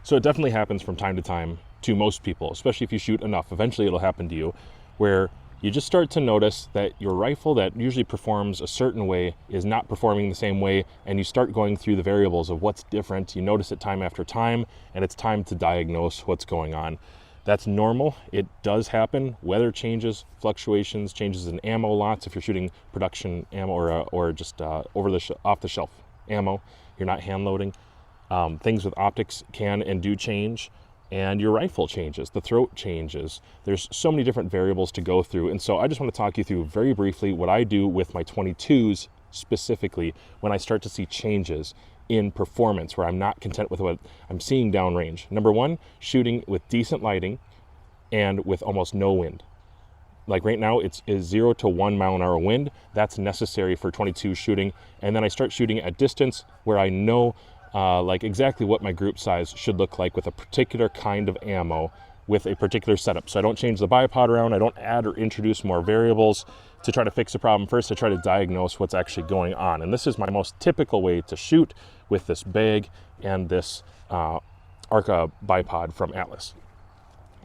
So it definitely happens from time to time to most people, especially if you shoot enough. Eventually it'll happen to you where you just start to notice that your rifle that usually performs a certain way is not performing the same way, and you start going through the variables of what's different. You notice it time after time, and it's time to diagnose what's going on. That's normal. It does happen. Weather changes, fluctuations, changes in ammo lots. If you're shooting production ammo or just off the shelf ammo, you're not hand loading. Things with optics can and do change, and your rifle changes, the throat changes. There's so many different variables to go through. And so I just want to talk you through very briefly what I do with my 22s specifically when I start to see changes in performance where I'm not content with what I'm seeing downrange. Number one, shooting with decent lighting and with almost no wind. Like right now, it's 0 to 1 mile an hour wind. That's necessary for 22 shooting. And then I start shooting at distance where I know like exactly what my group size should look like with a particular kind of ammo with a particular setup. So I don't change the bipod around. I don't add or introduce more variables to try to fix the problem. First, I try to diagnose what's actually going on. And this is my most typical way to shoot with this bag and this Arca bipod from Atlas.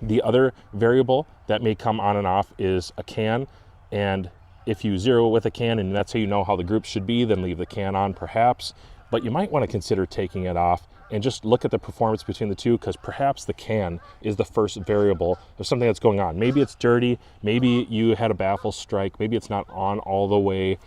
The other variable that may come on and off is a can. And if you zero with a can and that's how you know how the group should be, then leave the can on perhaps. But you might want to consider taking it off and just look at the performance between the two, because perhaps the can is the first variable of something that's going on. Maybe it's dirty, maybe you had a baffle strike, maybe it's not on all the way.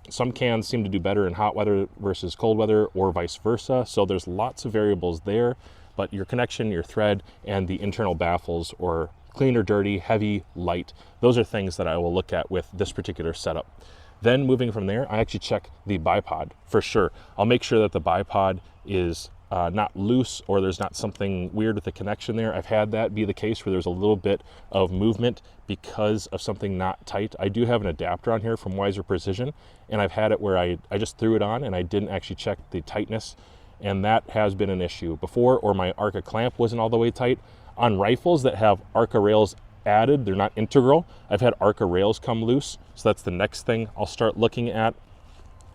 Some cans seem to do better in hot weather versus cold weather or vice versa. So there's lots of variables there, but your connection, your thread, and the internal baffles, or clean or dirty, heavy, light, those are things that I will look at with this particular setup. Then moving from there, I actually check the bipod for sure. I'll make sure that the bipod is not loose or there's not something weird with the connection there. I've had that be the case where there's a little bit of movement because of something not tight. I do have an adapter on here from Wiser Precision, and I've had it where I just threw it on and I didn't actually check the tightness, and that has been an issue before. Or my Arca clamp wasn't all the way tight. On rifles that have Arca rails added, they're not integral, I've had Arca rails come loose. So that's the next thing I'll start looking at.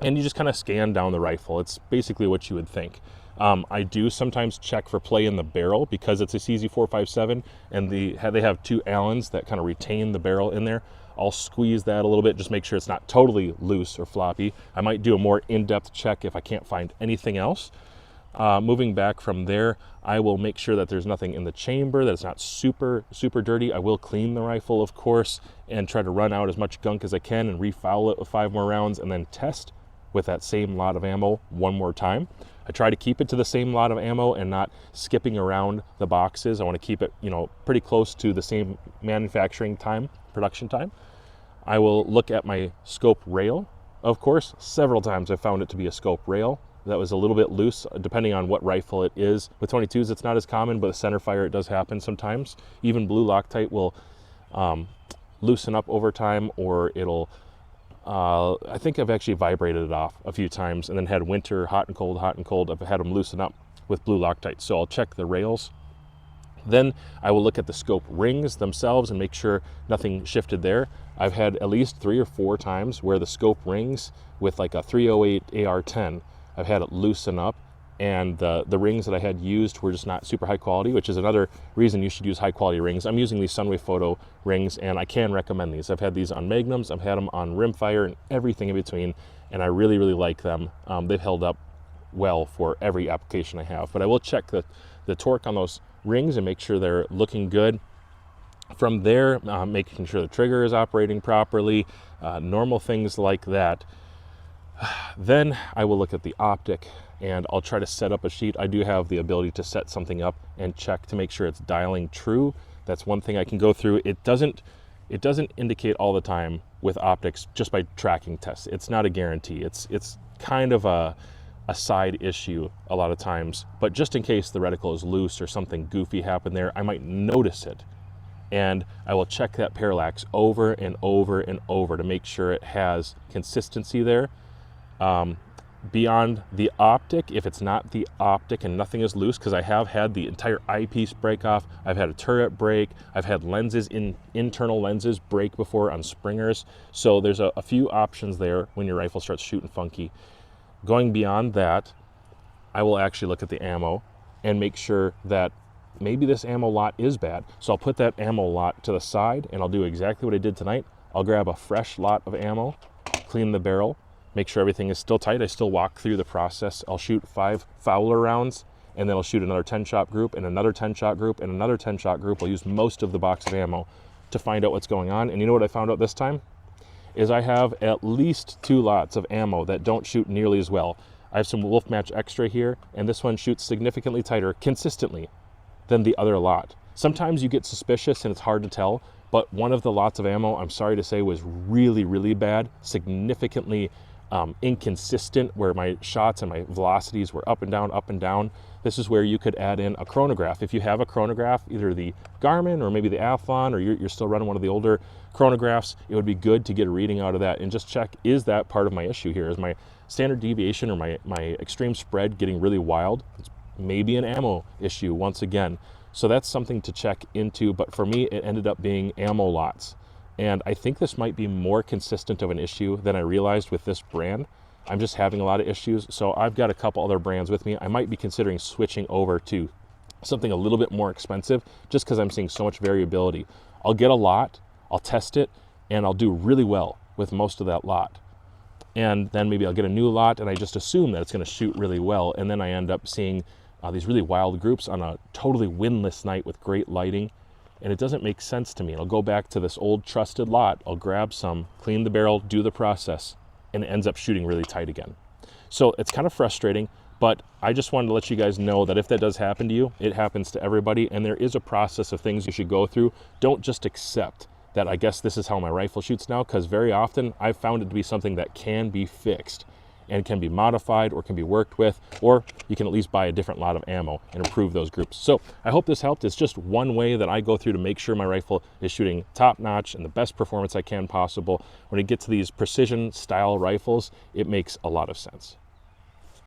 And you just kind of scan down the rifle. It's basically what you would think. I do sometimes check for play in the barrel because it's a CZ457 and they have two Allens that kind of retain the barrel in there. I'll squeeze that a little bit, just make sure it's not totally loose or floppy. I might do a more in-depth check if I can't find anything else. Moving back from there, I will make sure that there's nothing in the chamber, that it's not super dirty. I will clean the rifle, of course, and try to run out as much gunk as I can and refoul it with 5 more rounds, and then test with that same lot of ammo one more time. I try to keep it to the same lot of ammo and not skipping around the boxes. I want to keep it, pretty close to the same manufacturing time, production time. I will look at my scope rail. Of course, several times I found it to be a scope rail that was a little bit loose, depending on what rifle it is. With 22s, it's not as common, but center fire, it does happen sometimes. Even blue Loctite will loosen up over time, or it'll, I think I've actually vibrated it off a few times and then had winter, hot and cold. I've had them loosen up with blue Loctite. So I'll check the rails. Then I will look at the scope rings themselves and make sure nothing shifted there. I've had at least 3 or 4 times where the scope rings with like a 308 AR-10, I've had it loosen up, and the rings that I had used were just not super high quality, which is another reason you should use high quality rings. I'm using these Sunway Photo rings, and I can recommend these. I've had these on Magnums, I've had them on Rimfire, and everything in between, and I really like them. They've held up well for every application I have. But I will check the torque on those rings and make sure they're looking good. From there, making sure the trigger is operating properly, normal things like that. Then I will look at the optic and I'll try to set up a sheet. I do have the ability to set something up and check to make sure it's dialing true. That's one thing I can go through. It doesn't indicate all the time with optics just by tracking tests. It's not a guarantee. It's kind of a side issue a lot of times, but just in case the reticle is loose or something goofy happened there, I might notice it. And I will check that parallax over and over and over to make sure it has consistency there. Beyond the optic, if it's not the optic and nothing is loose, because I have had the entire eyepiece break off, I've had a turret break, I've had lenses, internal lenses break before on springers. So there's a few options there when your rifle starts shooting funky. Going beyond that, I will actually look at the ammo. and make sure that maybe this ammo lot is bad. So I'll put that ammo lot to the side and I'll do exactly what I did tonight. I'll grab a fresh lot of ammo, clean the barrel, make sure everything is still tight. I still walk through the process. I'll shoot 5 Fowler rounds, and then I'll shoot another 10-shot group and another 10-shot group and another 10-shot group. I'll use most of the box of ammo to find out what's going on. And you know what I found out this time? Is I have at least 2 lots of ammo that don't shoot nearly as well. I have some Wolf Match Extra here, and this one shoots significantly tighter consistently than the other lot. Sometimes you get suspicious and it's hard to tell, but one of the lots of ammo, I'm sorry to say, was really, really bad, significantly inconsistent, where my shots and my velocities were up and down, up and down. This is where you could add in a chronograph. If you have a chronograph, either the Garmin or maybe the Athlon, or you're still running one of the older chronographs, it would be good to get a reading out of that and just check, is that part of my issue here? Is my standard deviation or my extreme spread getting really wild? It's maybe an ammo issue once again. So that's something to check into, but for me, it ended up being ammo lots. And I think this might be more consistent of an issue than I realized with this brand. I'm just having a lot of issues. So I've got a couple other brands with me. I might be considering switching over to something a little bit more expensive just because I'm seeing so much variability. I'll get a lot, I'll test it, and I'll do really well with most of that lot. And then maybe I'll get a new lot and I just assume that it's going to shoot really well. And then I end up seeing these really wild groups on a totally windless night with great lighting. And it doesn't make sense to me. I'll go back to this old trusted lot, I'll grab some, clean the barrel, do the process, and it ends up shooting really tight again. So it's kind of frustrating, but I just wanted to let you guys know that if that does happen to you, it happens to everybody, and there is a process of things you should go through. Don't just accept that I guess this is how my rifle shoots now, because very often I've found it to be something that can be fixed and can be modified or can be worked with, or you can at least buy a different lot of ammo and improve those groups. So I hope this helped. It's just one way that I go through to make sure my rifle is shooting top notch and the best performance I can possible. When it gets to these precision style rifles, it makes a lot of sense.